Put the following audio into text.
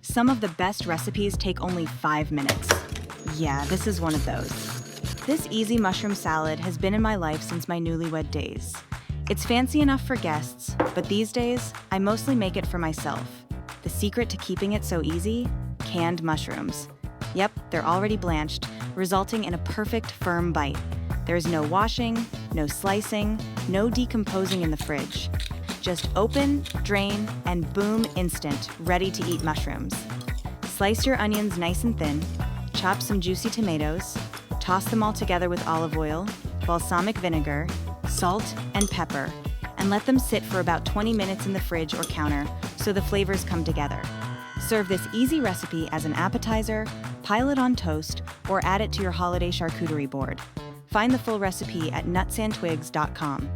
Some of the best recipes take only 5 minutes. Yeah, this is one of those. This easy mushroom salad has been in my life since my newlywed days. It's fancy enough for guests, but these days, I mostly make it for myself. The secret to keeping it so easy? Canned mushrooms. Yep, they're already blanched, resulting in a perfect, firm bite. There's no washing, no slicing, no decomposing in the fridge. Just open, drain, and boom, instant, ready to eat mushrooms. Slice your onions nice and thin, chop some juicy tomatoes, toss them all together with olive oil, balsamic vinegar, salt, and pepper, and let them sit for about 20 minutes in the fridge or counter so the flavors come together. Serve this easy recipe as an appetizer, pile it on toast, or add it to your holiday charcuterie board. Find the full recipe at nutsandtwigs.com.